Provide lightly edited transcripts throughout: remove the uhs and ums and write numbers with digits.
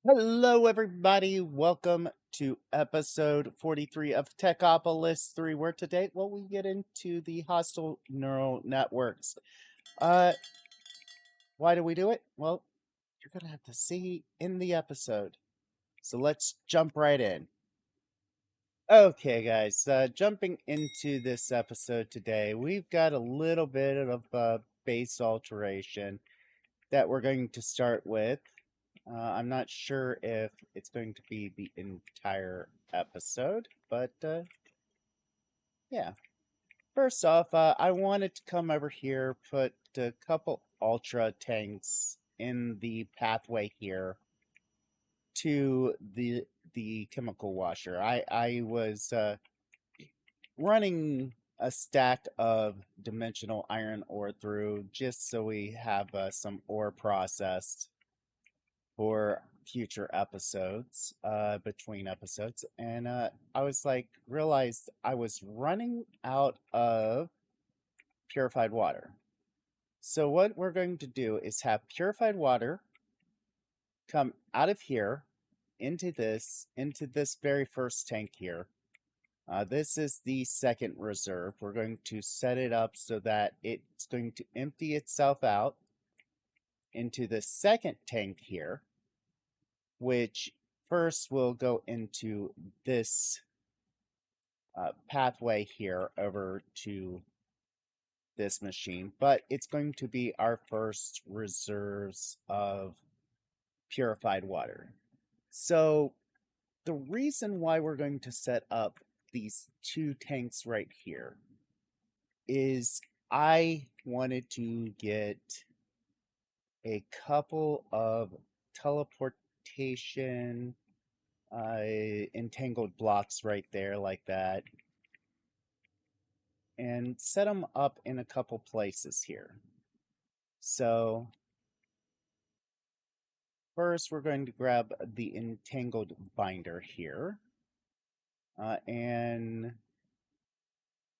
Hello, everybody. Welcome to episode 43 of Techopolis 3, where today, we get into the hostile neural networks. Why do we do it? Well, you're going to have to see in the episode. So let's jump right in. Okay, guys, jumping into this episode today, we've got a little bit of base alteration that we're going to start with. I'm not sure if it's going to be the entire episode, but yeah. First off, I wanted to come over here, put a couple ultra tanks in the pathway here to the chemical washer. I was running a stack of dimensional iron ore through just so we have some ore processed for future episodes, between episodes, and I was like, realized I was running out of purified water. So what we're going to do is have purified water come out of here into this very first tank here. This is the second reserve. We're going to set it up so that it's going to empty itself out into the second tank here, which first will go into this pathway here over to this machine, but it's going to be our first reserves of purified water. So the reason why we're going to set up these two tanks right here is I wanted to get a couple of teleportation entangled blocks right there like that, and set them up in a couple places here. So first we're going to grab the entangled binder here, and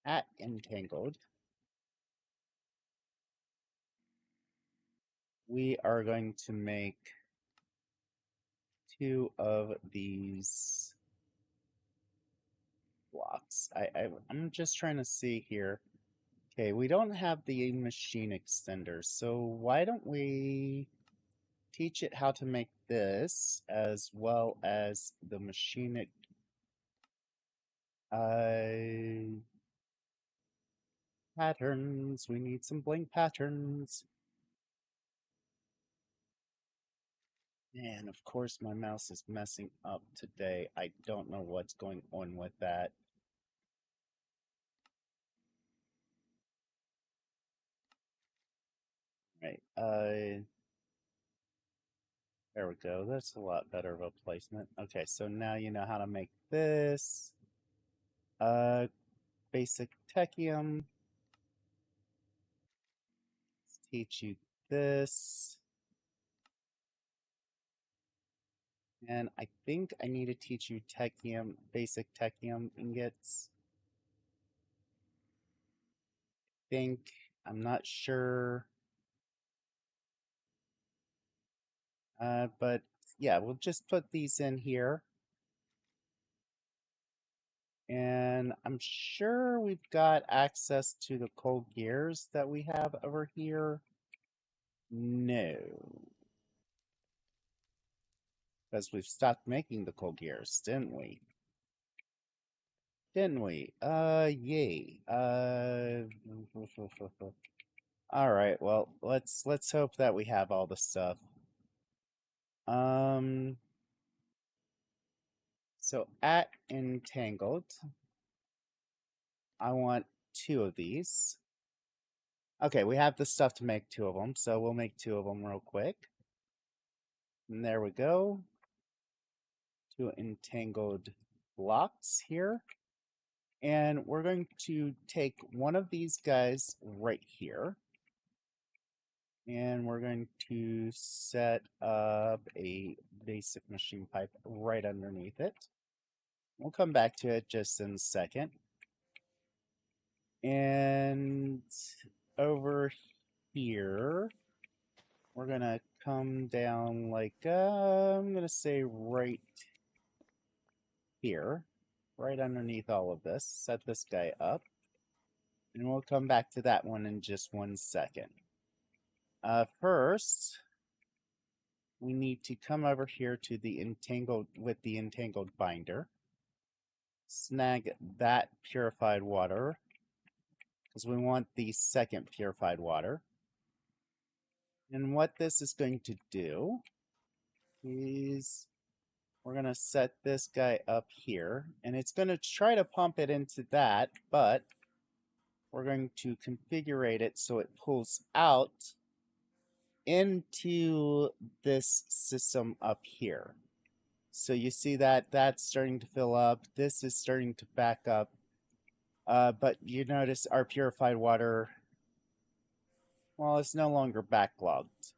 at entangled we are going to make two of these blocks. I'm just trying to see here. Okay, we don't have the machine extender, so why don't we teach it how to make this as well as the machine patterns. We need some blank patterns. And of course my mouse is messing up today. I don't know what's going on with that. Right, there we go. That's a lot better of a placement. Okay, so now you know how to make this. Basic Techium. Let's teach you this. And I think I need to teach you Techium, basic Techium ingots. I'm not sure. But yeah, we'll just put these in here. And I'm sure we've got access to the coal gears that we have over here. No. Because we've stopped making the coal gears, didn't we? Yay. Alright, well, let's hope that we have all the stuff. So at entangled, I want two of these. Okay, we have the stuff to make two of them, so we'll make two of them real quick. And there we go. Two entangled blocks here. And we're going to take one of these guys right here. And we're going to set up a basic machine pipe right underneath it. We'll come back to it just in a second. And over here, we're going to come down like, I'm going to say right here, right underneath all of this. Set this guy up. And we'll come back to that one in just 1 second. First, we need to come over here to the entangled binder. Snag that purified water, because we want the second purified water. And what this is going to do is we're going to set this guy up here, and it's going to try to pump it into that, but we're going to configure it so it pulls out into this system up here. So you see that that's starting to fill up. This is starting to back up. But you notice our purified water, well, it's no longer backlogged.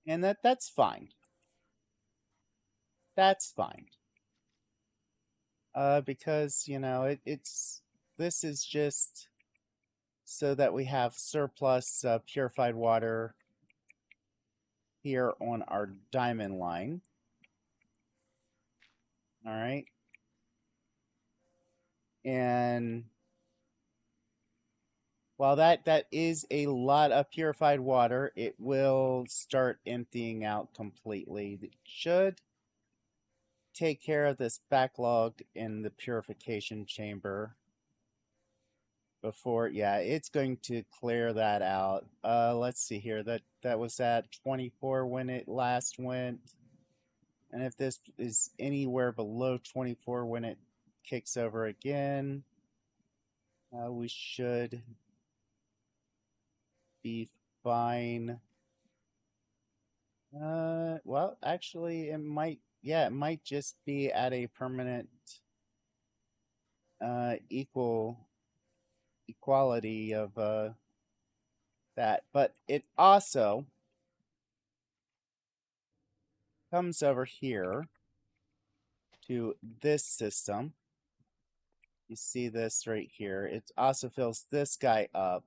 And that's fine. That's fine. Because, you know, this is just so that we have surplus purified water here on our diamond line. All right. And while that is a lot of purified water, it will start emptying out completely. It should take care of this backlog in the purification chamber before, yeah, it's going to clear that out. Let's see here. That was at 24 when it last went. And if this is anywhere below 24 when it kicks over again, we should be fine. Well, actually, it might just be at a permanent equality of that. But it also comes over here to this system. You see this right here. It also fills this guy up.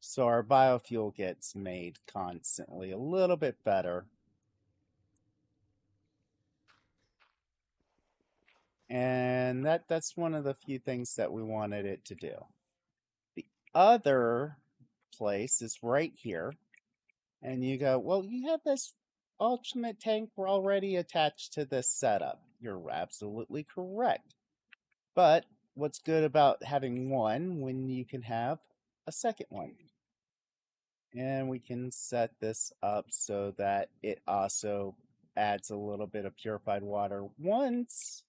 So our biofuel gets made constantly a little bit better. And that's one of the few things that we wanted it to do. The other place is right here. And you go, well, you have this ultimate tank already attached to this setup. You're absolutely correct. But what's good about having one when you can have a second one? And we can set this up so that it also adds a little bit of purified water once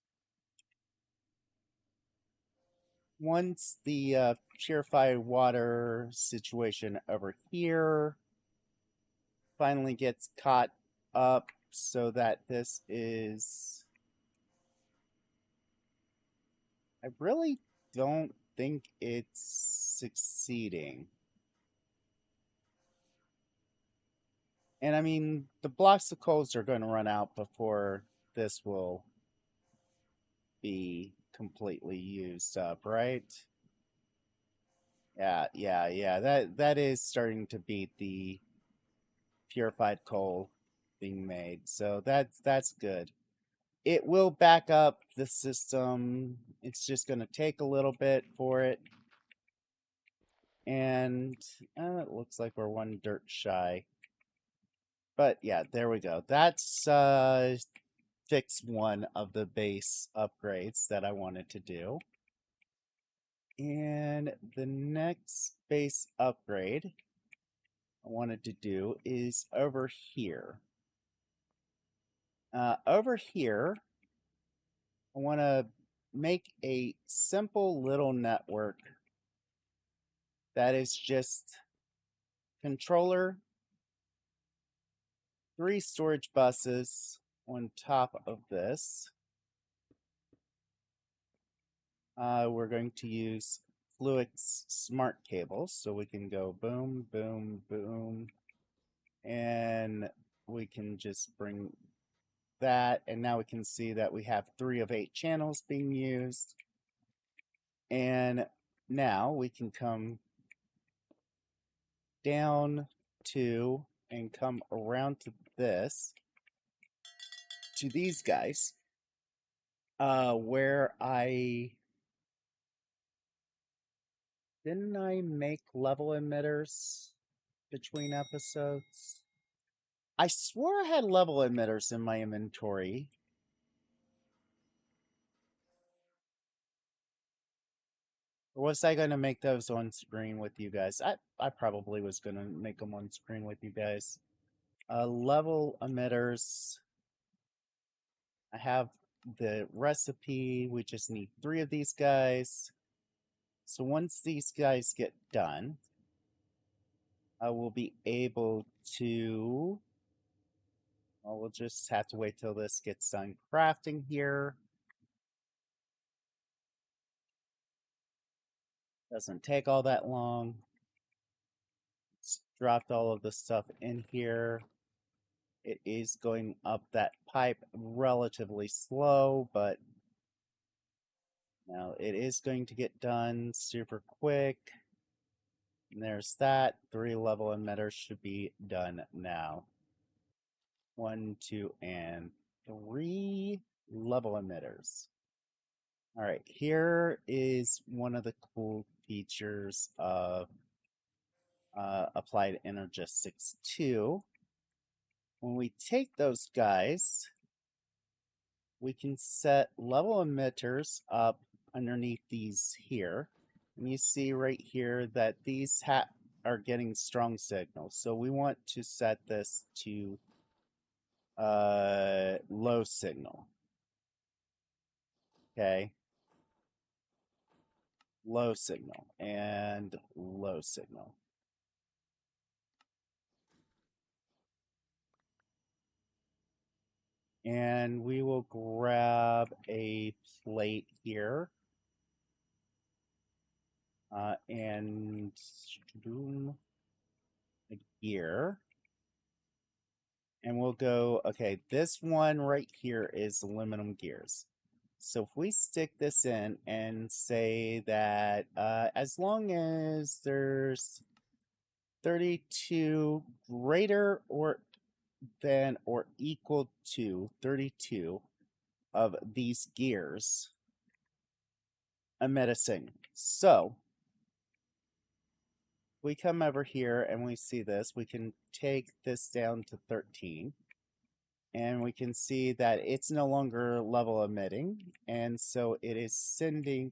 the purified water situation over here finally gets caught up, so that this is, I really don't think it's succeeding. And I mean, the blocks of coals are going to run out before this will be completely used up, right? Yeah. That is starting to beat the purified coal being made. So that's good. It will back up the system. It's just going to take a little bit for it. And it looks like we're one dirt shy. But yeah, there we go. That's fix one of the base upgrades that I wanted to do. And the next base upgrade I wanted to do is over here. Over here, I want to make a simple little network that is just controller, 3 storage buses on top of this. We're going to use Fluix smart cables, so we can go boom, boom, boom, and we can just bring that, and now we can see that we have 3 of 8 channels being used. And now we can come down to and come around to this, to these guys, where didn't I make level emitters between episodes? I swore I had level emitters in my inventory. Or was I going to make those on screen with you guys? I probably was going to make them on screen with you guys. Level emitters. I have the recipe. We just need 3 of these guys. So once these guys get done, I will be able to... Well, we'll just have to wait till this gets done crafting here. Doesn't take all that long. Just dropped all of the stuff in here. It is going up that pipe relatively slow, but now it is going to get done super quick. And there's that. 3 level emitters should be done now. 1, 2, and 3 level emitters. All right, here is one of the cool features of Applied Energistics 2. When we take those guys, we can set level emitters up underneath these here. And you see right here that these are getting strong signals. So we want to set this to low signal. Okay. Low signal and low signal. And we will grab a plate here. And a gear. And we'll go, okay, this one right here is aluminum gears. So if we stick this in and say that as long as there's 32 greater or than or equal to 32 of these gears, emit a signal. So we come over here and we see this, we can take this down to 13. And we can see that it's no longer level emitting. And so it is sending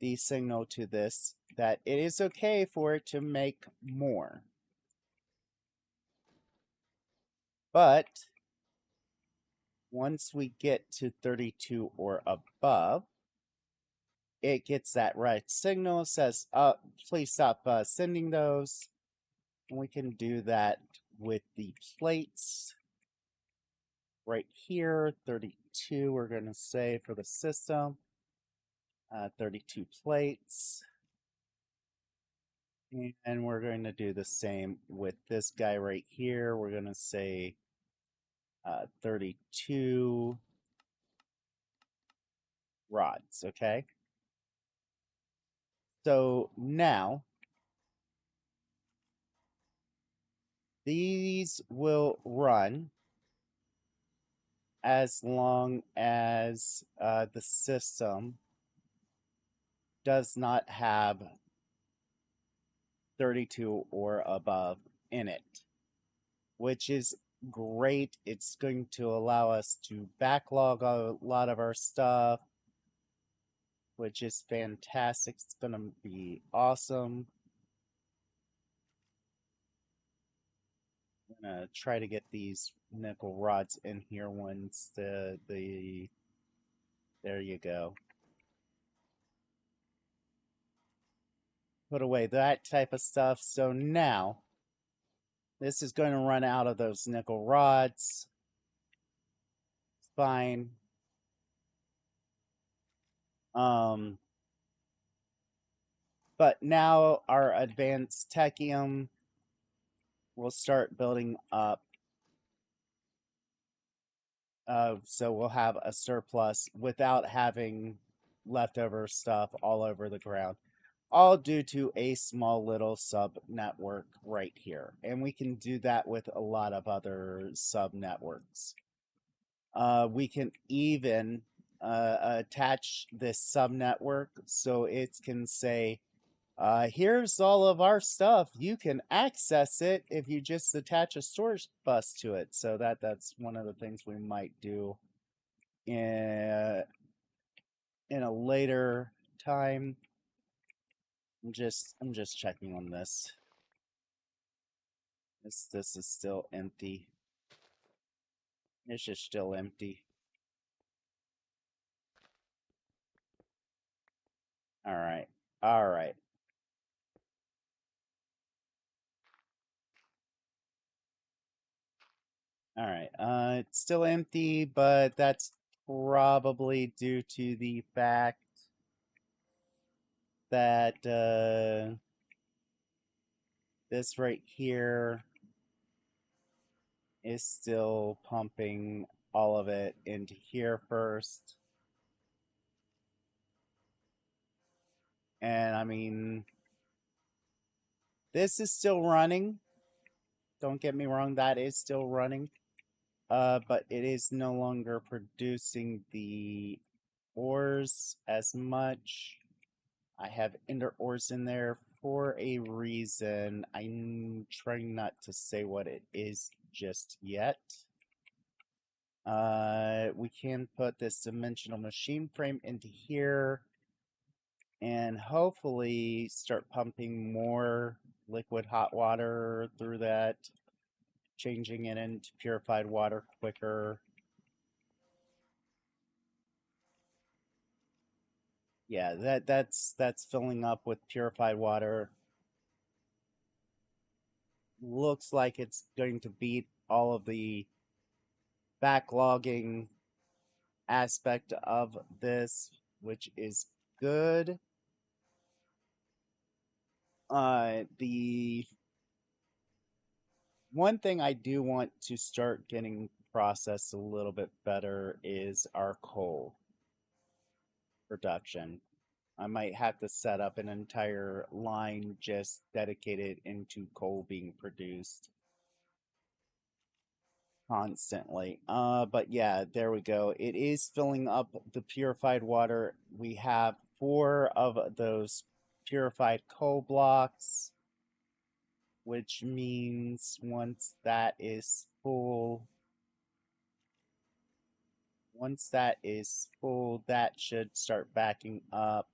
the signal to this that it is okay for it to make more. But once we get to 32 or above, it gets that right signal, says, please stop sending those. And we can do that with the plates right here. 32, we're going to say for the system. 32 plates. And we're going to do the same with this guy right here. We're going to say 32 rods, okay? So now, these will run as long as the system does not have 32 or above in it, which is great. It's going to allow us to backlog a lot of our stuff, which is fantastic. It's going to be awesome. I'm going to try to get these nickel rods in here once there you go. Put away that type of stuff. So now, this is going to run out of those nickel rods. Fine. But now our advanced techium will start building up. So we'll have a surplus without having leftover stuff all over the ground. all due to a small little sub network right here. And we can do that with a lot of other sub networks. We can even attach this sub network so it can say, here's all of our stuff. You can access it if you just attach a storage bus to it. So that's one of the things we might do in a later time. I'm just checking on this. This is still empty. It's just still empty. All right. All right. All right. It's still empty, but that's probably due to the fact that this right here is still pumping all of it into here first. And I mean, this is still running. Don't get me wrong, that is still running. But it is no longer producing the ores as much. I have ender ores in there for a reason. I'm trying not to say what it is just yet. We can put this dimensional machine frame into here and hopefully start pumping more liquid hot water through that, changing it into purified water quicker. Yeah, that's filling up with purified water. Looks like it's going to beat all of the backlogging aspect of this, which is good. The one thing I do want to start getting processed a little bit better is our coal production. I might have to set up an entire line just dedicated into coal being produced constantly. But yeah, there we go. It is filling up the purified water. We have 4 of those purified coal blocks, which means once that is full, that should start backing up.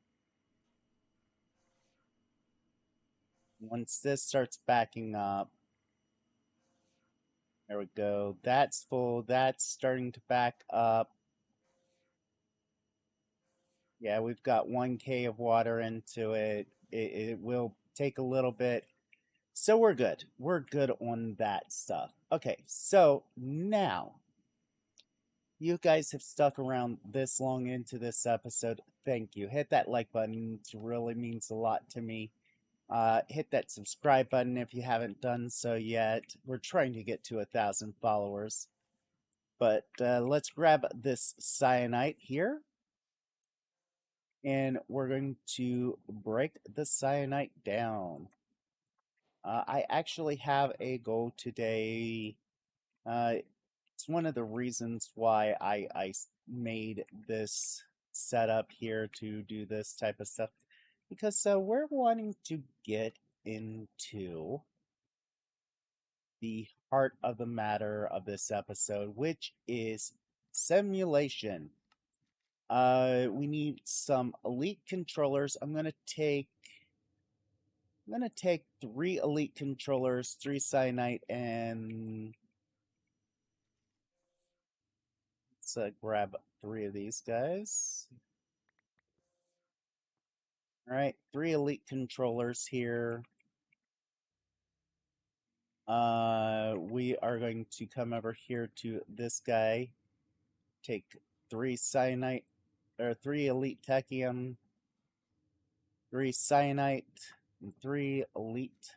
Once this starts backing up, there we go. That's full. That's starting to back up. Yeah, we've got 1K of water into it. It will take a little bit. So we're good. We're good on that stuff. Okay, so now you guys have stuck around this long into this episode. Thank you. Hit that like button. It really means a lot to me. Hit that subscribe button if you haven't done so yet. We're trying to get to 1,000 followers. But let's grab this cyanite here. And we're going to break the cyanite down. I actually have a goal today. It's one of the reasons why I made this setup here to do this type of stuff. Because we're wanting to get into the heart of the matter of this episode, which is simulation. We need some elite controllers. I'm gonna take 3 elite controllers, 3 cyanite, and let's grab 3 of these guys. All right, 3 elite controllers here. We are going to come over here to this guy. Take 3 cyanite, or 3 elite techium, 3 cyanite, and 3 elite.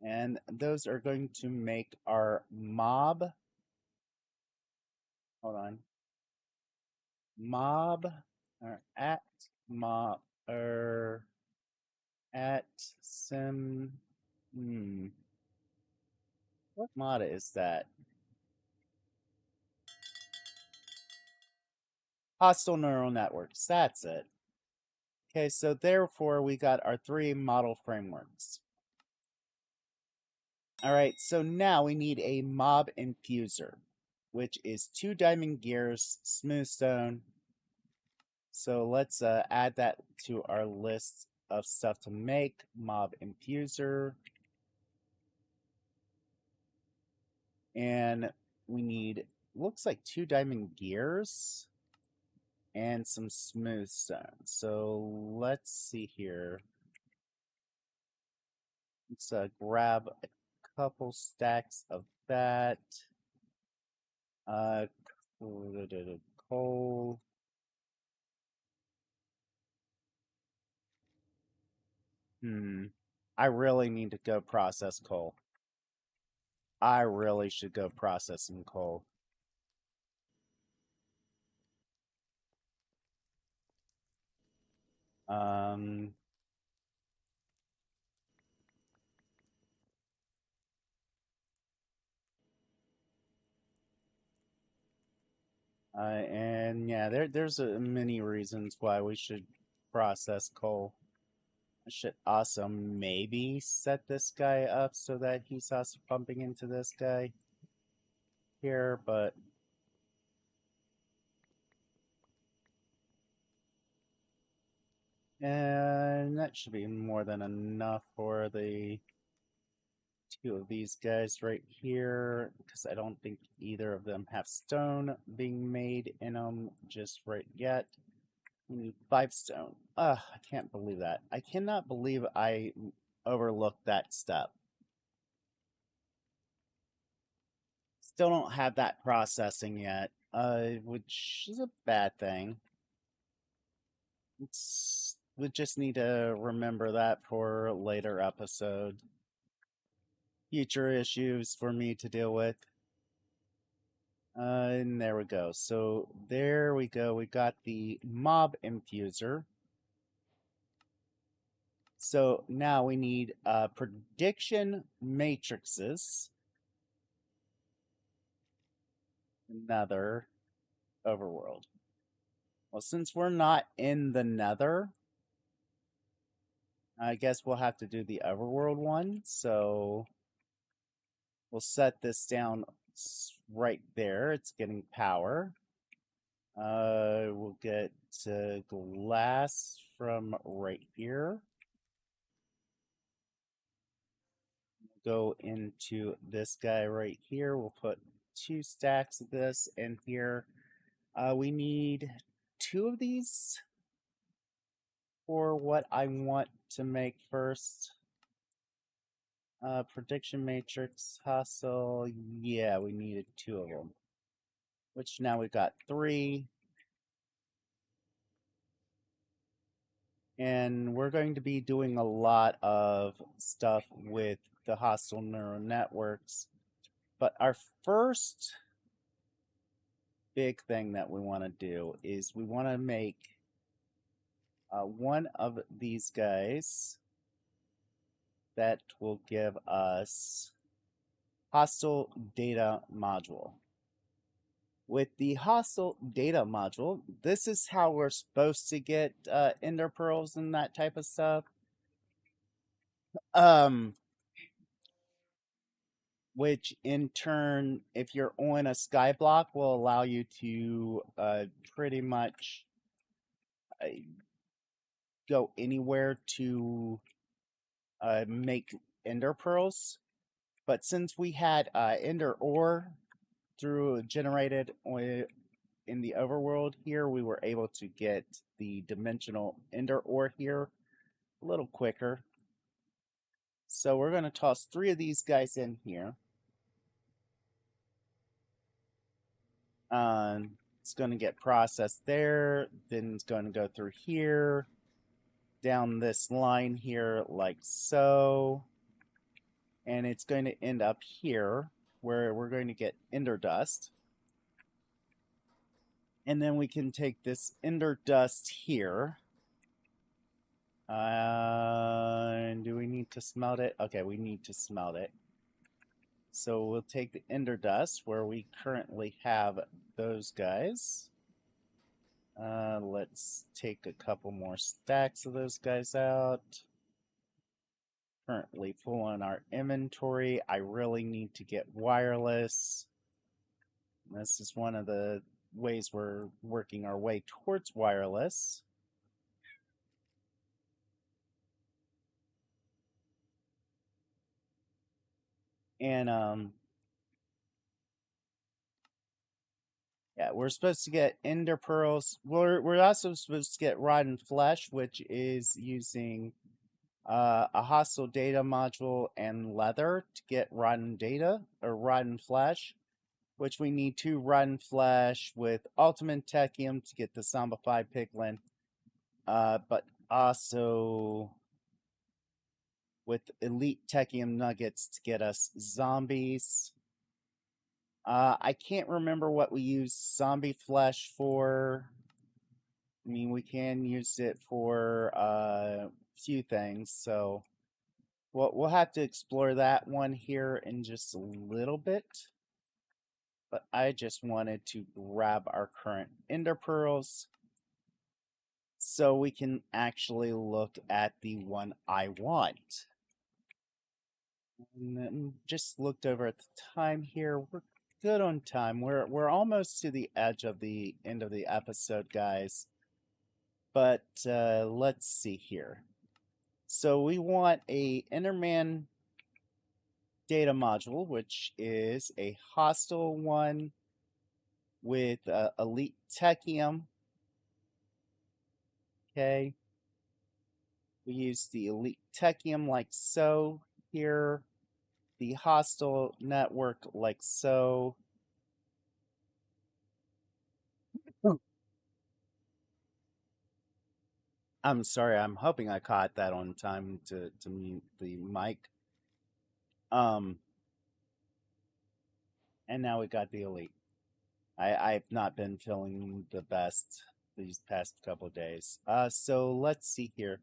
And those are going to make our mob. Hold on. Mob, or at mob, at sim. What mod is that? Hostile neural networks. That's it. Okay, so therefore we got our 3 model frameworks. All right, so now we need a mob infuser, which is 2 diamond gears, smooth stone. So let's add that to our list of stuff to make. Mob infuser. And we need, looks like 2 diamond gears and some smooth stone. So let's see here. Let's grab a couple stacks of that. Coal. I really need to go process coal. I really should go process some coal. And yeah, there's many reasons why we should process coal. I should also maybe set this guy up so that he's also pumping into this guy here, but and that should be more than enough for the 2 of these guys right here, because I don't think either of them have stone being made in them just right yet. We need 5 stone. I can't believe that. I cannot believe I overlooked that step. Still don't have that processing yet, which is a bad thing. We just need to remember that for a later episode. Future issues for me to deal with. And there we go. So there we go. We got the mob infuser. So now we need prediction matrices. Another overworld. Well, since we're not in the nether, I guess we'll have to do the overworld one. So we'll set this down right there. It's getting power. We'll get glass from right here. Go into this guy right here. We'll put 2 stacks of this in here. We need 2 of these for what I want to make first. Prediction matrix hustle. Yeah, we needed 2 of them. Which now we've got 3. And we're going to be doing a lot of stuff with the hostile neural networks. But our first big thing that we want to do is we want to make one of these guys that will give us hostile data module. With the hostile data module, this is how we're supposed to get ender pearls and that type of stuff. Which in turn, if you're on a sky block, will allow you to pretty much go anywhere to make ender pearls. But since we had ender ore generated in the overworld here, we were able to get the dimensional ender ore here a little quicker. So we're going to toss 3 of these guys in here. It's going to get processed there, then it's going to go through here, down this line here like so, and it's going to end up here where we're going to get ender dust. And then we can take this ender dust here Do we need to smelt it? Okay, we need to smelt it. So we'll take the ender dust where we currently have those guys. Let's take a couple more stacks of those guys out. Currently full on our inventory. I really need to get wireless. This is one of the ways we're working our way towards wireless. And yeah, we're supposed to get ender pearls. We're also supposed to get rotten flesh, which is using a hostile data module and leather to get rotten data or rotten flesh, which we need 2 rotten flesh with ultimate techium to get the zombified piglin, but also with elite techium nuggets to get us zombies. I can't remember what we use zombie flesh for. I mean, we can use it for a few things, so we'll have to explore that one here in just a little bit. But I just wanted to grab our current ender pearls so we can actually look at the one I want. And then just looked over at the time here. We're good on time. We're almost to the edge of the end of the episode, guys. But let's see here. So we want a Enderman data module, which is a hostile one with elite techium. Okay. We use the elite techium like so here. The hostile network like so. I'm sorry, I'm hoping I caught that on time to mute the mic. And now we got the elite. I've not been feeling the best these past couple of days. So let's see here.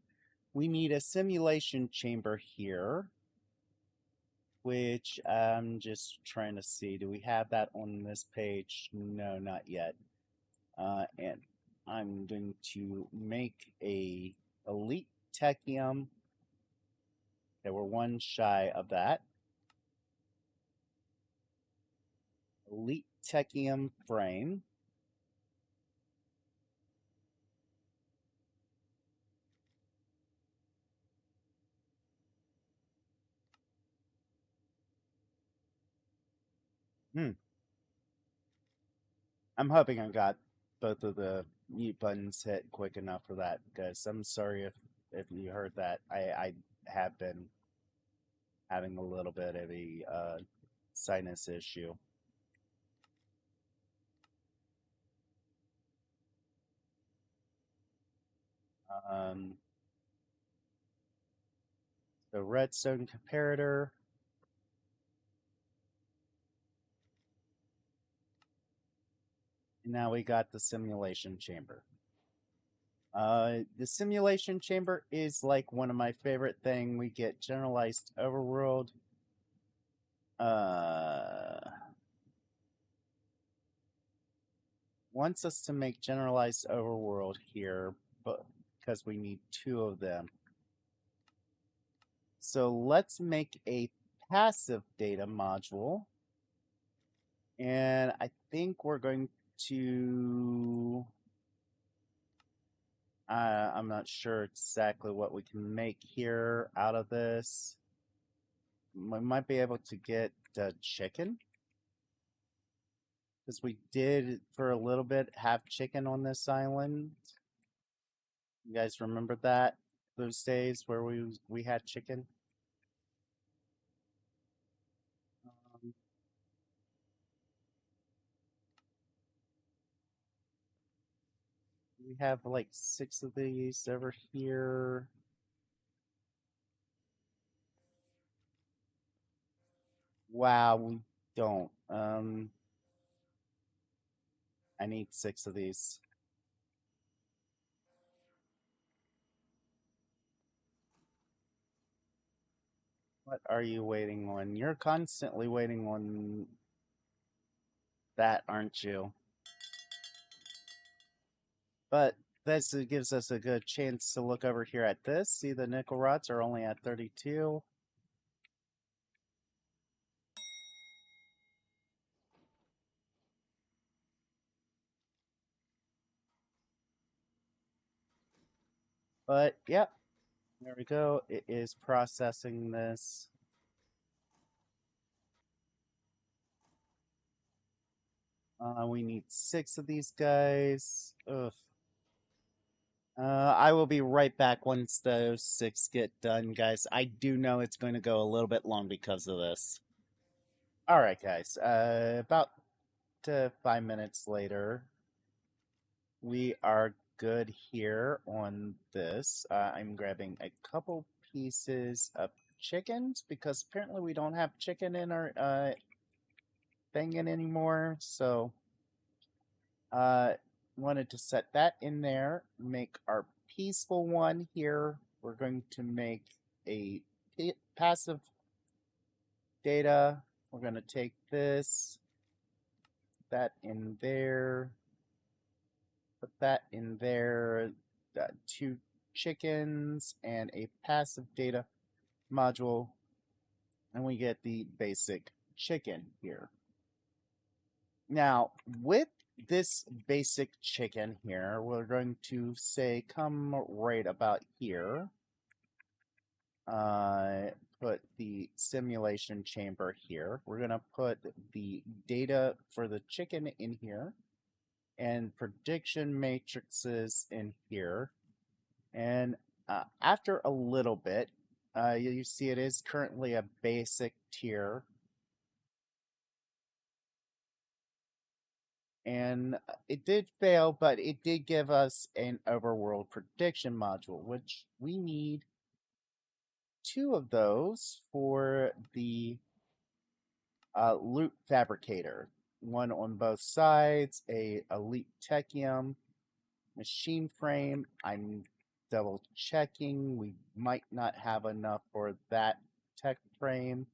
We need a simulation chamber here, which I'm just trying to see. Do we have that on this page? No, not yet. And I'm going to make a elite techium. Okay, we're 1 shy of that. Elite techium frame. I'm hoping I got both of the mute buttons hit quick enough for that, guys. I'm sorry if you heard that. I have been having a little bit of a sinus issue. The redstone comparator. And now we got the simulation chamber. The simulation chamber is like one of my favorite thing. We get generalized overworld. Wants us to make generalized overworld here, but because we need 2 of them. So let's make a passive data module. And I think we're going to... I'm not sure exactly what we can make here out of this. We might be able to get chicken. Because we did, for a little bit, have chicken on this island. You guys remember that? Those days where we had chicken? We have like 6 of these over here. Wow, we don't. I need 6 of these. What are you waiting on? You're constantly waiting on that, aren't you? But this gives us a good chance to look over here at this. See, the nickel rods are only at 32. But, yep, there we go. It is processing this. We need 6 of these guys. Ugh. I will be right back once those 6 get done, guys. I do know it's going to go a little bit long because of this. Alright, guys. About 5 minutes later, we are good here on this. I'm grabbing a couple pieces of chickens because apparently we don't have chicken in our thing anymore. So, wanted to set that in there, make our peaceful one here. We're going to make a passive data. We're going to take this, that in there, put that in there, 2 chickens, and a passive data module, and we get the basic chicken here. Now, with this basic chicken here, we're going to say come right about here. Put the simulation chamber here. We're going to put the data for the chicken in here and prediction matrices in here. And after a little bit, you see it is currently a basic tier. And it did fail, but it did give us an overworld prediction module, which we need 2 of those for the loot fabricator. 1 on both sides, a 𝐓𝐡𝐞𝐥𝐤𝐴 machine frame. I'm double checking. We might not have enough for that tech frame.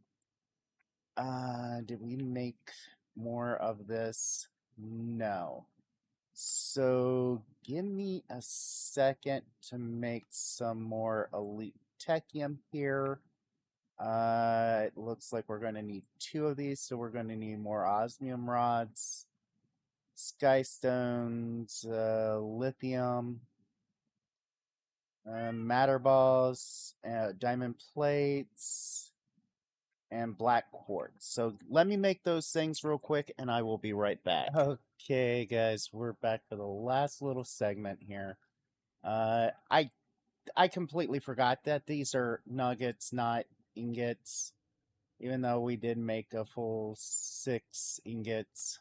Did we make more of this? No. So give me a second to make some more 𝐓𝐡𝐞𝐥𝐤𝐴 here. It looks like we're going to need 2 of these, so we're going to need more osmium rods, sky stones, lithium, matter balls, diamond plates, and black quartz. So let me make those things real quick, and I will be right back. Okay, guys, we're back for the last little segment here. I completely forgot that these are nuggets, not ingots, even though we did make a full 6 ingots.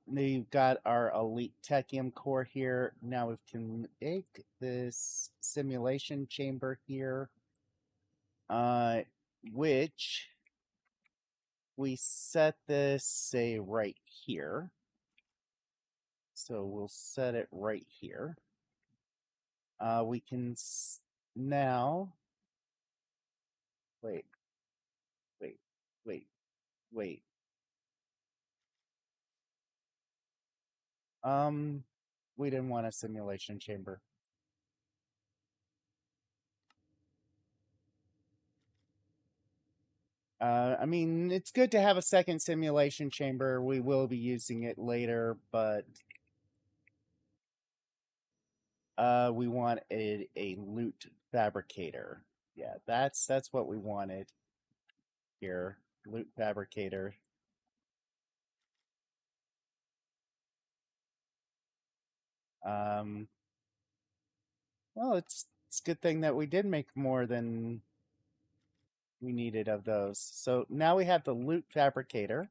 We've got our 𝐓𝐡𝐞𝐥𝐤𝐴 core here. Now we can make this simulation chamber here, which we set this, say, right here. So we'll set it right here. We can now, wait. We didn't want a simulation chamber. I mean, it's good to have a second simulation chamber. We will be using it later, but we want a loot fabricator. Yeah, that's what we wanted here. Loot fabricator. Well, it's a good thing that we did make more than we needed of those. So now we have the loot fabricator.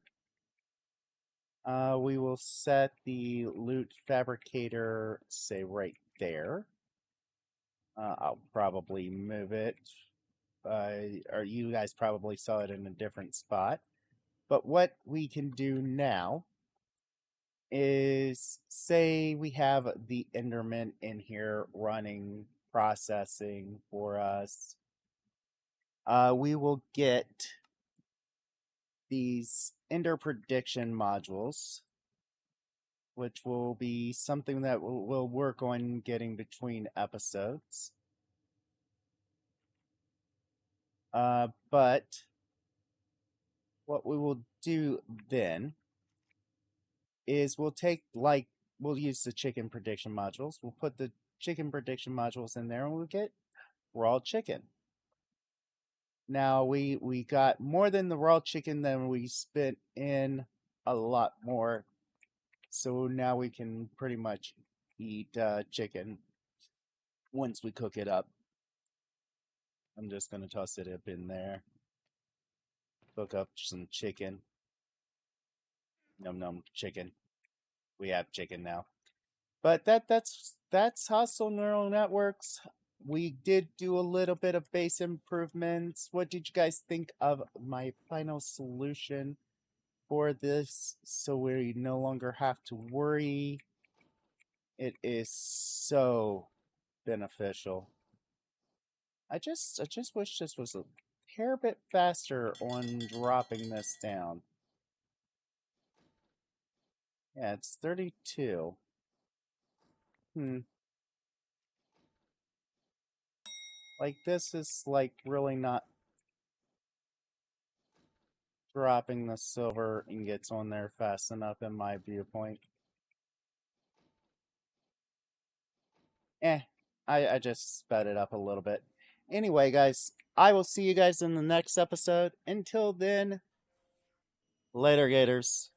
We will set the loot fabricator, say, right there. I'll probably move it. Or you guys probably saw it in a different spot. But what we can do now is, say we have the Enderman in here running processing for us. we will get these Ender prediction modules, which will be something that we'll work on getting between episodes. But what we will do then is we'll use the chicken prediction modules. We'll put the chicken prediction modules in there and we'll get raw chicken. Now we got more than the raw chicken than we spent in a lot more. So now we can pretty much eat chicken once we cook it up. I'm just going to toss it up in there. Cook up some chicken. Num num chicken. We have chicken now. But that's hostile neural networks. We did do a little bit of base improvements. What did you guys think of my final solution for this? So we no longer have to worry. It is so beneficial. I just wish this was a hair bit faster on dropping this down. Yeah, it's 32. Like, this is, like, really not dropping the silver ingots on there fast enough in my viewpoint. I just sped it up a little bit. Anyway, guys, I will see you guys in the next episode. Until then, later, Gators.